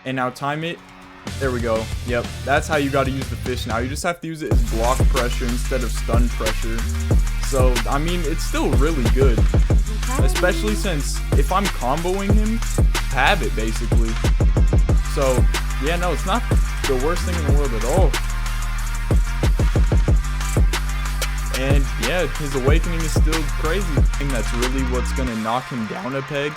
And now time it. There we go. Yep, that's how you got to use the fish now. You just have to use it as block pressure instead of stun pressure. So, I mean, it's still really good. Especially since if I'm comboing him, have it basically. So, yeah, no, it's not the worst thing in the world at all. And yeah, his awakening is still crazy. And that's really what's gonna knock him down a peg.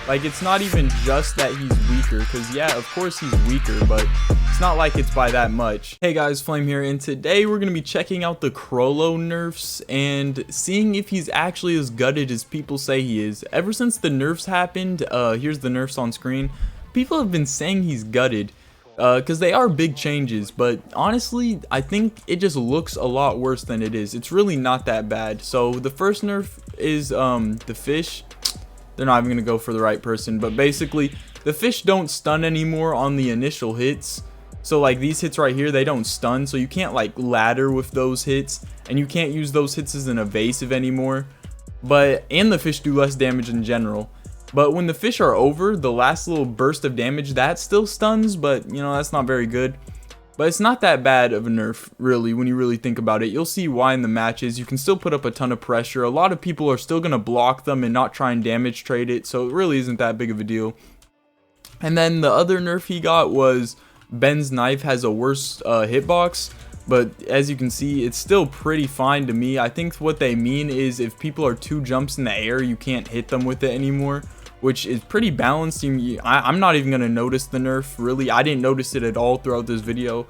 Like, it's not even just that he's weaker, because yeah, of course he's weaker, but it's not like it's by that much. Hey guys, Flame here, and today we're going to be checking out the Chrollo nerfs and seeing if he's actually as gutted as people say he is. Ever since the nerfs happened, here's the nerfs on screen, people have been saying he's gutted, because they are big changes, but honestly, I think it just looks a lot worse than it is. It's really not that bad. So the first nerf is the fish. They're not even going to go for the right person, but basically the fish don't stun anymore on the initial hits. So like these hits right here, they don't stun, so you can't like ladder with those hits, and you can't use those hits as an evasive anymore. And the fish do less damage in general. But when the fish are over, the last little burst of damage, that still stuns, but you know, that's not very good. But it's not that bad of a nerf, really, when you really think about it. You'll see why in the matches. You can still put up a ton of pressure. A lot of people are still going to block them and not try and damage trade it, so it really isn't that big of a deal. And then the other nerf he got was Ben's knife has a worse hitbox, but as you can see, it's still pretty fine to me. I think what they mean is if people are 2 jumps in the air, you can't hit them with it anymore, which is pretty balanced. I'm not even going to notice the nerf, really. I didn't notice it at all throughout this video.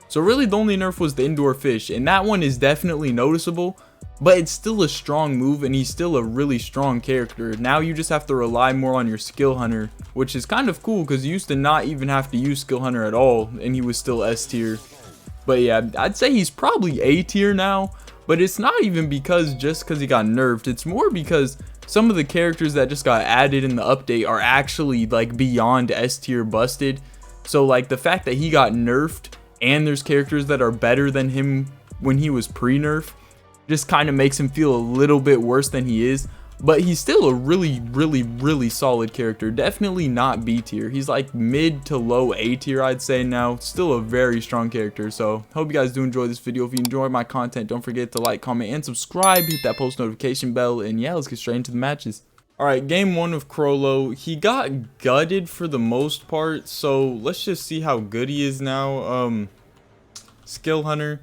So really the only nerf was the indoor fish, and that one is definitely noticeable, but it's still a strong move, and he's still a really strong character. Now you just have to rely more on your skill hunter, which is kind of cool because you used to not even have to use skill hunter at all, and he was still S tier. But yeah, I'd say he's probably A tier now, but it's not even just because he got nerfed. It's more because some of the characters that just got added in the update are actually like beyond S tier busted. So like the fact that he got nerfed and there's characters that are better than him when he was pre-nerf just kind of makes him feel a little bit worse than he is. But he's still a really solid character. Definitely not B tier. He's like mid to low A tier, I'd say now. Still a very strong character. So hope you guys do enjoy this video. If you enjoy my content, don't forget to like, comment, and subscribe. Hit that post notification bell. And yeah, let's get straight into the matches. Alright, game 1 of Chrollo. He got gutted for the most part, so let's just see how good he is now. Skill Hunter.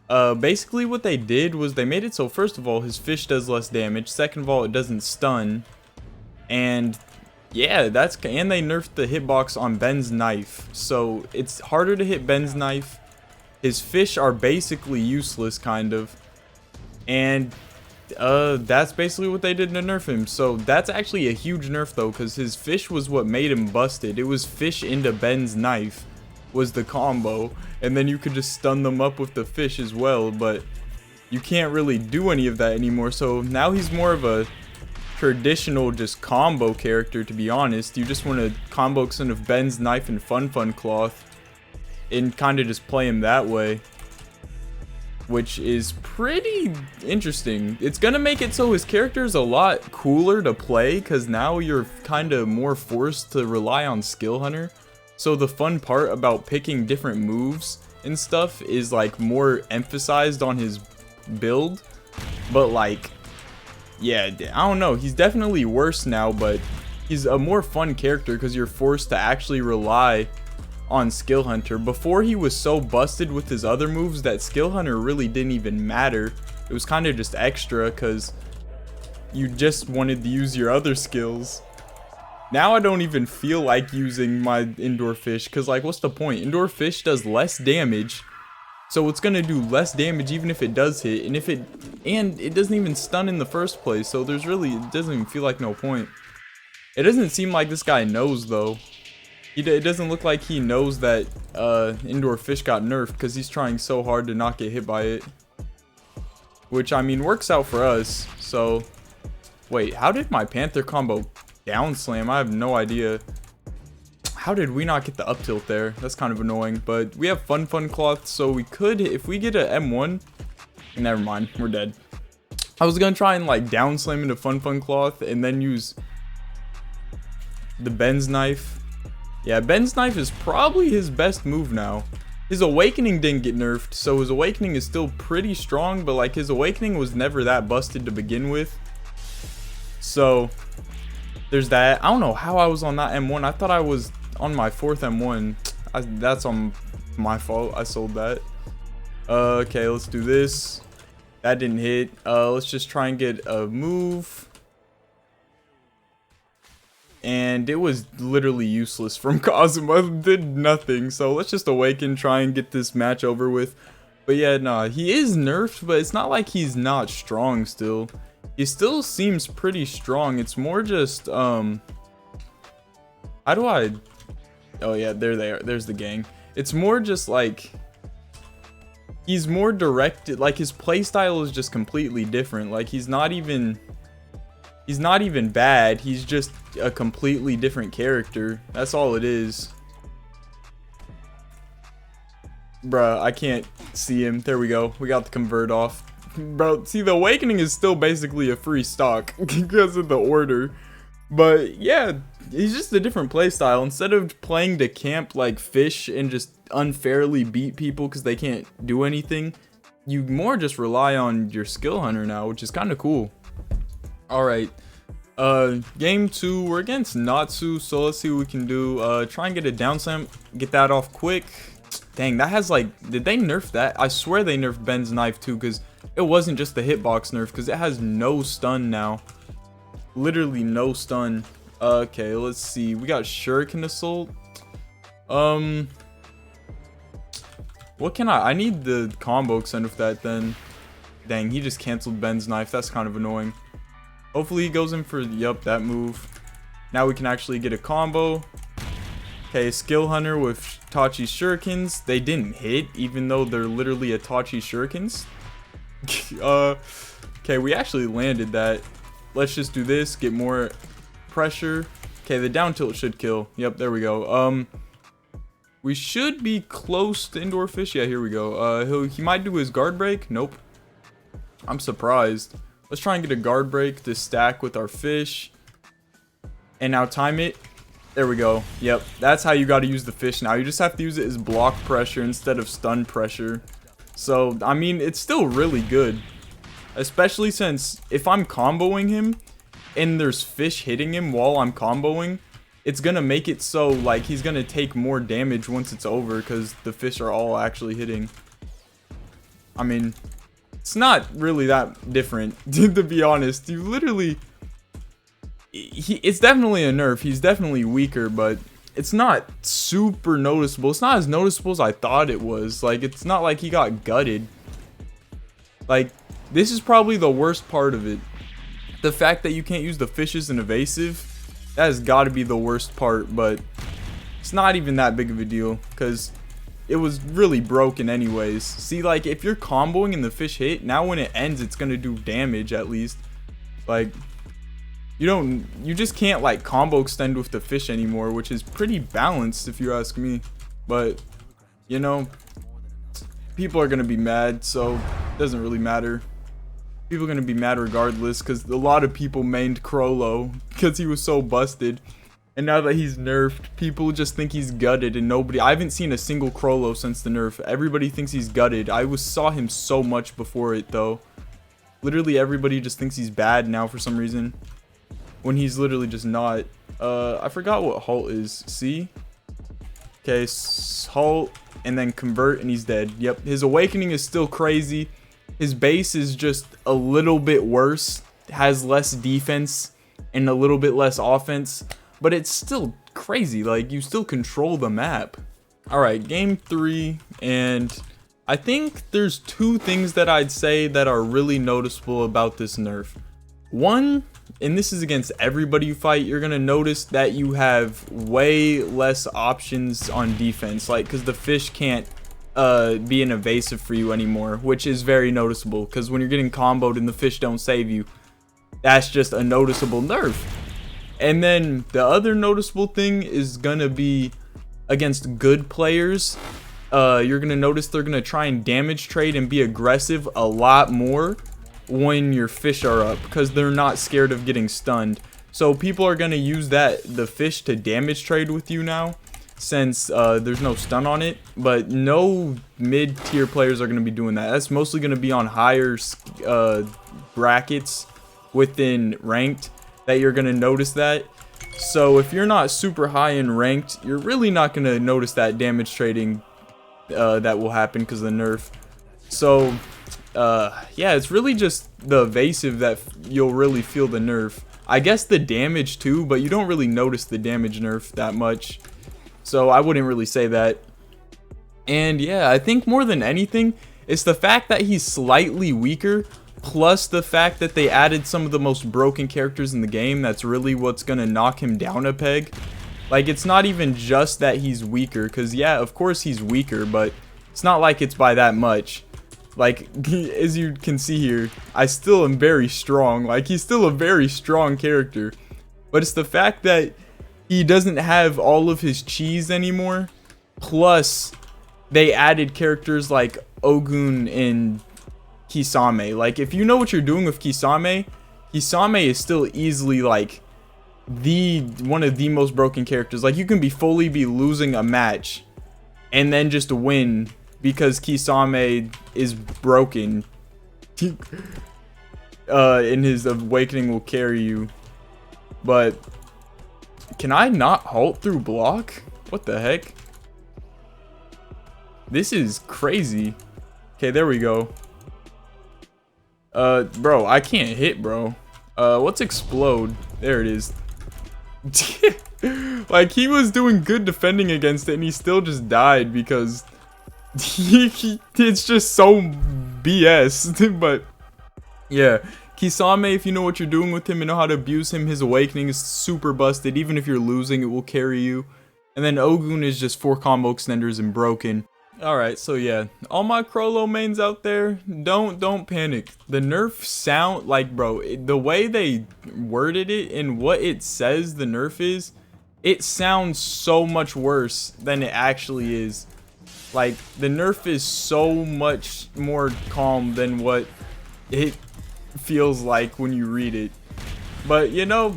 Basically what they did was they made it so first of all, his fish does less damage. Second of all, it doesn't stun. And yeah, and they nerfed the hitbox on Ben's knife. So it's harder to hit Ben's knife. His fish are basically useless, kind of. And that's basically what they did to nerf him. So that's actually a huge nerf though, because his fish was what made him busted. It was fish into Ben's knife was the combo, and then you could just stun them up with the fish as well, but you can't really do any of that anymore. So now he's more of a traditional just combo character, to be honest. You just want to combo some of Ben's knife and Fun Cloth and kind of just play him that way, which is pretty interesting. It's gonna make it so his character is a lot cooler to play, because now you're kind of more forced to rely on skill hunter. So the fun part about picking different moves and stuff is like more emphasized on his build. But like, yeah, I don't know, he's definitely worse now, but he's a more fun character because you're forced to actually rely on skill hunter. Before, he was so busted with his other moves that skill hunter really didn't even matter. It was kind of just extra because you just wanted to use your other skills. Now I don't even feel like using my indoor fish, because like, what's the point? Indoor fish does less damage, so it's gonna do less damage even if it does hit, and it doesn't even stun in the first place. So it doesn't even feel like no point. It doesn't seem like this guy knows though. It doesn't look like he knows that indoor fish got nerfed, because he's trying so hard to not get hit by it, which I mean works out for us. So wait, how did my Panther combo down slam? I have no idea. How did we not get the up tilt there? That's kind of annoying, but we have Fun Cloth, so we could, if we get a M1, never mind, we're dead. I was gonna try and like down slam into Fun Cloth and then use the Ben's knife, Yeah, Ben's knife is probably his best move now. His awakening didn't get nerfed, so his awakening is still pretty strong, but like his awakening was never that busted to begin with. So there's that. I don't know how I was on that M1. I thought I was on my 4th M1. That's on my fault. I sold that. Okay, let's do this. That didn't hit. Let's just try and get a move. And it was literally useless from Kazuma. Did nothing. So let's just awaken, try and get this match over with. But yeah, nah, he is nerfed, but it's not like he's not strong still. He still seems pretty strong. It's more just, how do I... Oh yeah, there they are. There's the gang. It's more just like... He's more directed. Like his playstyle is just completely different. Like he's not even bad. He's just a completely different character. That's all it is. Bruh, I can't see him. There we go. We got the convert off. Bro, see, the awakening is still basically a free stock because of the order. But yeah, he's just a different playstyle. Instead of playing to camp like fish and just unfairly beat people because they can't do anything, you more just rely on your skill hunter now, which is kind of cool. Alright, game 2, we're against Natsu, so let's see what we can do. Try and get a down slam, get that off quick. Dang, that has like, did they nerf that? I swear they nerfed Ben's knife too, because it wasn't just the hitbox nerf, because it has no stun now. Literally no stun. Okay, let's see, we got Shuriken Assault. What can I need the combo extend with that then. Dang, he just canceled Ben's knife, that's kind of annoying. Hopefully he goes in for, yup, that move. Now we can actually get a combo. Okay, Skill Hunter with Tachi's Shurikens. They didn't hit, even though they're literally Itachi Shurikens. Okay, we actually landed that. Let's just do this, get more pressure. Okay, the down tilt should kill. Yep, there we go. We should be close to indoor fish. Yeah, here we go. He might do his guard break. Nope. I'm surprised. Let's try and get a guard break to stack with our fish. And now time it. There we go. Yep, that's how you got to use the fish now. You just have to use it as block pressure instead of stun pressure. So, I mean, it's still really good. Especially since if I'm comboing him and there's fish hitting him while I'm comboing, it's going to make it so, like, he's going to take more damage once it's over because the fish are all actually hitting. I mean, it's not really that different, to be honest. You literally... It's definitely a nerf. He's definitely weaker, but it's not super noticeable. It's not as noticeable as I thought it was. Like, it's not like he got gutted. Like, this is probably the worst part of it. The fact that you can't use the fish as an evasive, that has got to be the worst part, but it's not even that big of a deal because it was really broken anyways. See, like, if you're comboing and the fish hit, now when it ends, it's going to do damage at least. Like... You just can't like combo extend with the fish anymore, which is pretty balanced if you ask me. But, you know, people are going to be mad, so it doesn't really matter. People are going to be mad regardless because a lot of people mained Chrollo because he was so busted. And now that he's nerfed, people just think he's gutted and nobody... I haven't seen a single Chrollo since the nerf. Everybody thinks he's gutted. I saw him so much before it though. Literally everybody just thinks he's bad now for some reason. When he's literally just not. I forgot what halt is. See? Okay, halt and then convert and he's dead. Yep, his awakening is still crazy. His base is just a little bit worse. Has less defense and a little bit less offense. But it's still crazy. Like, you still control the map. Alright, game 3. And I think there's 2 things that I'd say that are really noticeable about this nerf. One... and this is against everybody you fight, you're gonna notice that you have way less options on defense, like because the fish can't be an evasive for you anymore, which is very noticeable because when you're getting comboed and the fish don't save you, that's just a noticeable nerf. And then the other noticeable thing is gonna be against good players. You're gonna notice they're gonna try and damage trade and be aggressive a lot more when your fish are up because they're not scared of getting stunned. So people are going to use the fish to damage trade with you now. since there's no stun on it, but no mid-tier players are going to be doing that. That's mostly going to be on higher brackets within ranked that you're going to notice that. So if you're not super high in ranked, you're really not going to notice that damage trading that will happen because of the nerf. So yeah, it's really just the evasive that you'll really feel the nerf. I guess the damage too, but you don't really notice the damage nerf that much. So I wouldn't really say that. And yeah, I think more than anything, it's the fact that he's slightly weaker, plus the fact that they added some of the most broken characters in the game. That's really what's gonna knock him down a peg. Like, it's not even just that he's weaker, because yeah, of course he's weaker, but it's not like it's by that much. Like, as you can see here, I still am very strong. Like, he's still a very strong character, but it's the fact that he doesn't have all of his cheese anymore, plus they added characters like Ogun and Kisame. Like, if you know what you're doing with Kisame, Kisame is still easily like one of the most broken characters. Like, you can fully be losing a match and then just win because Kisame is broken. In his awakening will carry you. But can I not halt through block? What the heck? This is crazy. Okay, there we go. Bro, I can't hit, bro. What's explode? There it is. Like, he was doing good defending against it and he still just died because it's just so BS. But yeah, Kisame, if you know what you're doing with him and know how to abuse him, his awakening is super busted. Even if you're losing, it will carry you. And then Ogun is just 4 combo extenders and broken. Alright, so yeah, all my Chrollo mains out there, don't panic. The nerf sound, like, bro, the way they worded it and what it says the nerf is, it sounds so much worse than it actually is. Like, the nerf is so much more calm than what it feels like when you read it. But, you know,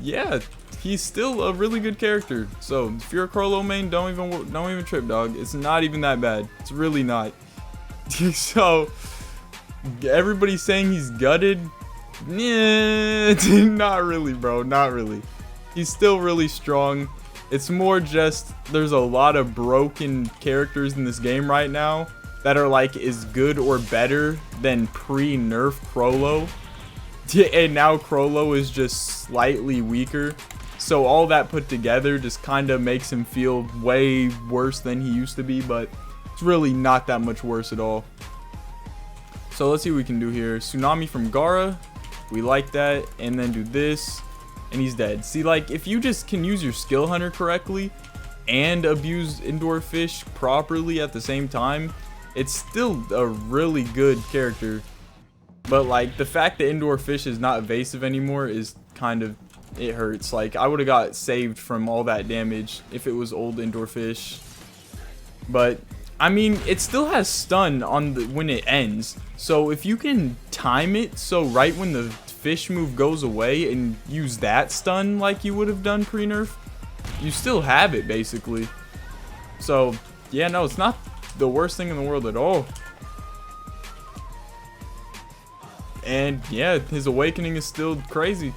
yeah, he's still a really good character. So if you're a Chrollo main, don't even trip, dog. It's not even that bad. It's really not. So everybody's saying he's gutted. Nah, not really, bro. Not really. He's still really strong. It's more just there's a lot of broken characters in this game right now that are like as good or better than pre-nerf Chrollo. And now Chrollo is just slightly weaker. So all that put together just kind of makes him feel way worse than he used to be, but it's really not that much worse at all. So let's see what we can do here. Tsunami from Gara. We like that. And then do this. And he's dead. See, like, if you just can use your skill hunter correctly and abuse indoor fish properly at the same time, it's still a really good character. But like, the fact that indoor fish is not evasive anymore is kind of, it hurts. Like, I would have got saved from all that damage if it was old indoor fish. But I mean, it still has stun on when it ends. So if you can time it so right when the fish move goes away and use that stun like you would have done pre-nerf, you still have it basically. So yeah, no, it's not the worst thing in the world at all. And yeah, his awakening is still crazy.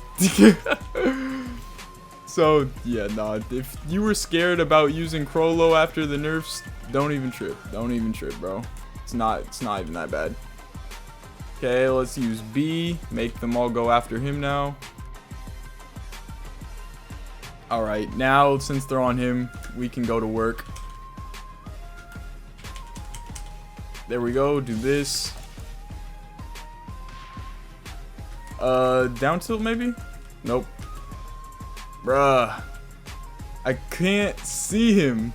So yeah, no, if you were scared about using Chrollo after the nerfs, don't even trip. Don't even trip, bro. It's not even that bad. Okay, let's use B. Make them all go after him now. Alright, now since they're on him, we can go to work. There we go, do this. Down tilt maybe? Nope. Bruh. I can't see him.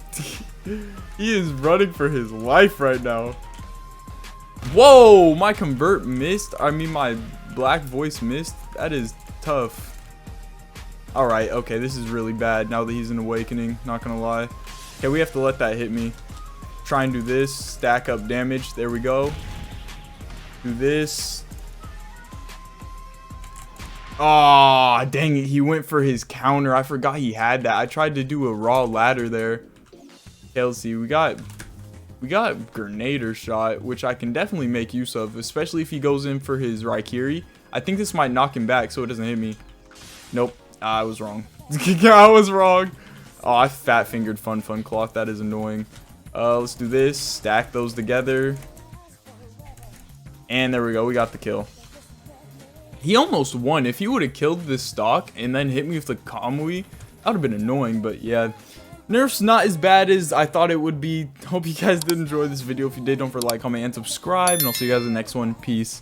He is running for his life right now. Whoa, my convert missed. I mean, my black voice missed. That is tough. Alright, okay, this is really bad now that he's in awakening, not gonna lie. Okay, we have to let that hit me. Try and do this, stack up damage. There we go. Do this. Oh, dang it. He went for his counter. I forgot he had that. I tried to do a raw ladder there. Okay, let's see. We got Grenader shot, which I can definitely make use of, especially if he goes in for his Raikiri. I think this might knock him back so it doesn't hit me. Nope. I was wrong. I was wrong. Oh, I fat fingered Fun Cloth. That is annoying. Let's do this. Stack those together. And there we go. We got the kill. He almost won. If he would have killed this stock and then hit me with the Kamui, that would have been annoying. But yeah, nerfs not as bad as I thought it would be. Hope you guys did enjoy this video. If you did, don't forget to like, comment, and subscribe. And I'll see you guys in the next one. Peace.